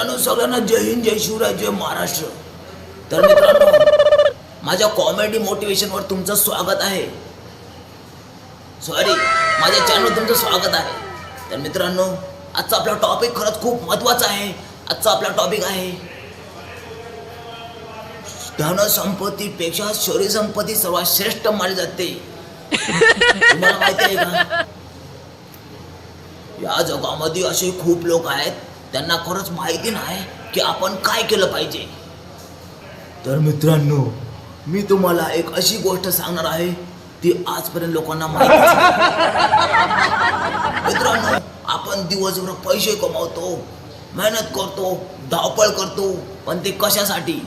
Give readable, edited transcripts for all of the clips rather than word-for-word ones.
मित्रांनो, सगळ्यांना जय हिंद, जय शिवराय, जय महाराष्ट्र. तर मित्रांनो, माझ्या कॉमेडी मोटिवेशनवर तुमचं स्वागत आहे. सॉरी, माझ्या चॅनलवर तुमचं स्वागत आहे. तर मित्रांनो, आजचा आपला टॉपिक खरंच खूप महत्त्वाचा आहे. आजचा आपला टॉपिक आहे धनसंपत्तीपेक्षा शरीर संपत्ती सर्वात श्रेष्ठ मानली जाते. तुम्हाला माहिती आहे का? या जगामध्ये असे खूप लोक आहेत, त्यांना खरंच माहिती नाही की आपण काय केलं पाहिजे. तर मित्रांनो, मी तुम्हाला एक अशी गोष्ट सांगणार आहे ती आजपर्यंत लोकांना माहिती मित्रांनो, आपण दिवसभर पैसे कमवतो, मेहनत करतो, धावपळ करतो, पण ते कशासाठी?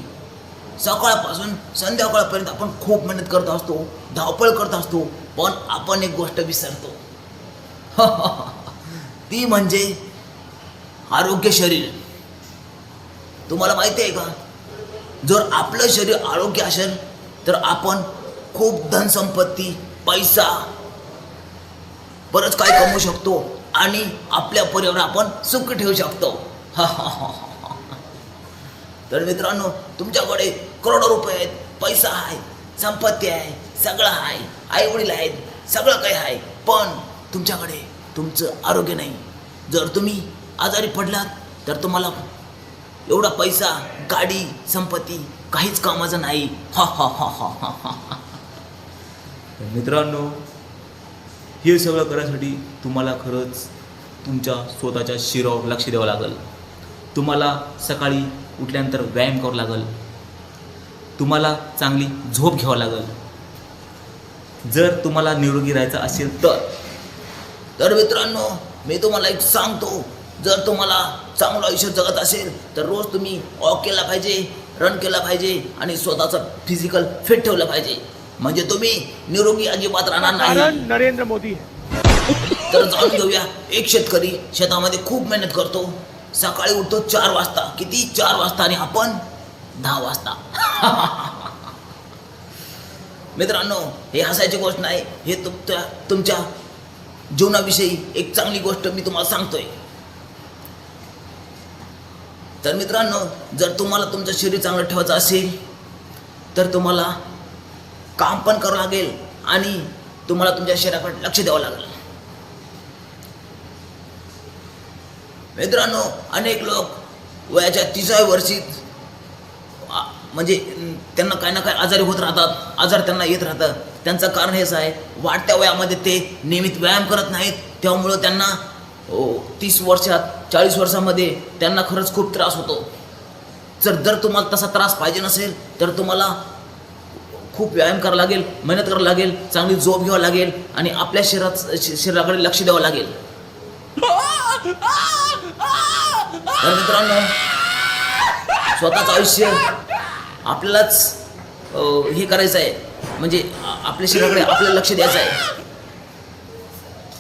सकाळपासून संध्याकाळपर्यंत आपण खूप मेहनत करत असतो, धावपळ करत असतो, पण आपण एक गोष्ट विसरतो. ती म्हणजे आरोग्य शरीर. तुम्हाला माहिती आहे का? जर आपलं शरीर आरोग्य असेल तर आपण खूप धनसंपत्ती, पैसा, बरंच काय कमवू शकतो आणि आपल्या परिवार आपण सुखी ठेवू शकतो. तर मित्रांनो, तुमच्याकडे करोडो रुपये आहेत, पैसा आहे, संपत्ती आहे, सगळं आहे, आई वडील आहेत, सगळं काही आहे, पण तुमच्याकडे तुमचं आरोग्य नाही. जर तुम्ही आजारी पडलात तर तुम्हाला एवढा पैसा, गाडी, संपत्ती काहीच कामाचं नाही. मित्रांनो, हे सगळं करण्यासाठी तुम्हाला खरंच तुमच्या स्वतःच्या शरीरावर लक्ष द्यावं लागेल. तुम्हाला सकाळी उठल्यानंतर व्यायाम करावा लागेल. तुम्हाला चांगली झोप घ्यावं लागेल. जर तुम्हाला निरोगी राहायचं असेल तर मित्रांनो, मी तुम्हाला एक सांगतो, जर तुम्हाला चांगलं आयुष्य जगत असेल तर रोज तुम्ही वॉक केला पाहिजे, रन केला पाहिजे आणि स्वतःचं फिजिकल फिट ठेवलं पाहिजे. म्हणजे तुम्ही निरोगी अजिबात राहणार नाही. नरेंद्र मोदी. तर जाणून घेऊया, एक शेतकरी शेतामध्ये खूप मेहनत करतो. सकाळी उठतो 4 वाजता. किती? 4 वाजता. आणि आपण 10 वाजता. मित्रांनो, हे हसायची गोष्ट नाही, हे तुमच्या जीवनाविषयी एक चांगली गोष्ट मी तुम्हाला सांगतोय. तर मित्रांनो, जर तुम्हाला तुमचं शरीर चांगलं ठेवायचं असेल तर तुम्हाला काम पण करावं लागेल आणि तुम्हाला तुमच्या शरीराकडे लक्ष द्यावं लागेल. मित्रांनो, अनेक लोक वयाच्या 30व्या वर्षी म्हणजे त्यांना काही ना काही आजारी होत राहतात, आजार त्यांना येत राहतं. त्यांचं कारण हेच आहे, वाढत्या वयामध्ये ते नियमित व्यायाम करत नाहीत. त्यामुळं त्यांना 30 वर्षात, 40 वर्षामध्ये त्यांना खरंच खूप त्रास होतो. जर तुम्हाला तसा त्रास पाहिजे नसेल तर तुम्हाला खूप व्यायाम करावा लागेल, मेहनत करावी लागेल, चांगली झोप घ्यावं लागेल आणि आपल्या शरीराकडे लक्ष द्यावं लागेल. तर मित्रांनो, स्वतःचं आयुष्य आपल्यालाच हे करायचं आहे, म्हणजे आपल्या शरीराकडे आपल्याला लक्ष द्यायचं आहे.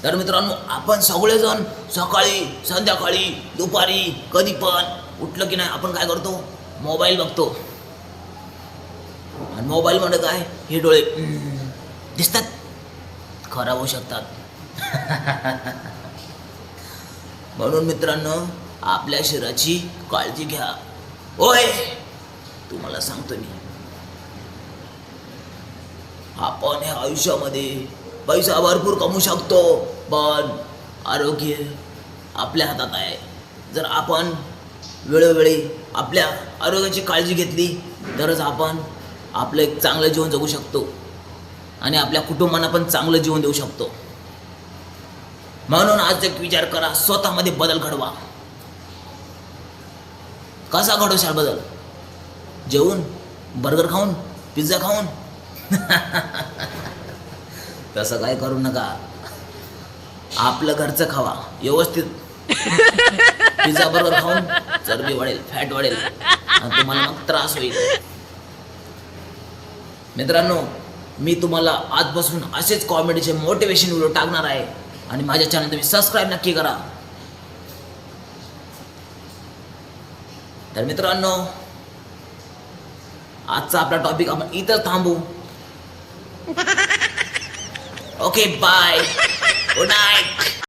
तर मित्रांनो, आपण सगळेजण सकाळी, संध्याकाळी, दुपारी, कधी पण उठलं की नाही आपण काय करतो? मोबाईल बघतो. आणि मोबाईलमध्ये काय, हे डोळे दिसतात, खराब होऊ शकतात. म्हणून मित्रांनो, आपल्या शरीराची काळजी घ्या. होय, तुम्हाला सांगतो मी, आपण ह्या आयुष्यामध्ये पैसा भरपूर कमवू शकतो, पण आरोग्य आपल्या हातात आहे. जर आपण वेळोवेळी आपल्या आरोग्याची काळजी घेतली तरच आपण आपलं एक चांगलं जीवन जगू शकतो आणि आपल्या कुटुंबांना पण चांगलं जीवन देऊ शकतो. म्हणून आज एक विचार करा, स्वतःमध्ये बदल घडवा. कसा घडवशाल बदल? जेवून, बर्गर खाऊन, पिझ्झा खाऊन? तसं काय करू नका. आपलं घरचं खावा व्यवस्थित. पिझ्झा बर्गर खाऊन चरबी वाढेल, फॅट वाढेल आणि तुम्हाला मग त्रास होईल. मित्रांनो, मी तुम्हाला आजपासून असेच कॉमेडीचे मोटिवेशन व्हिडिओ टाकणार आहे आणि माझ्या चॅनल तुम्ही सबस्क्राईब नक्की करा. तर मित्रांनो, आजचा आपला टॉपिक आपण इथं थांबू. Okay, bye, good night.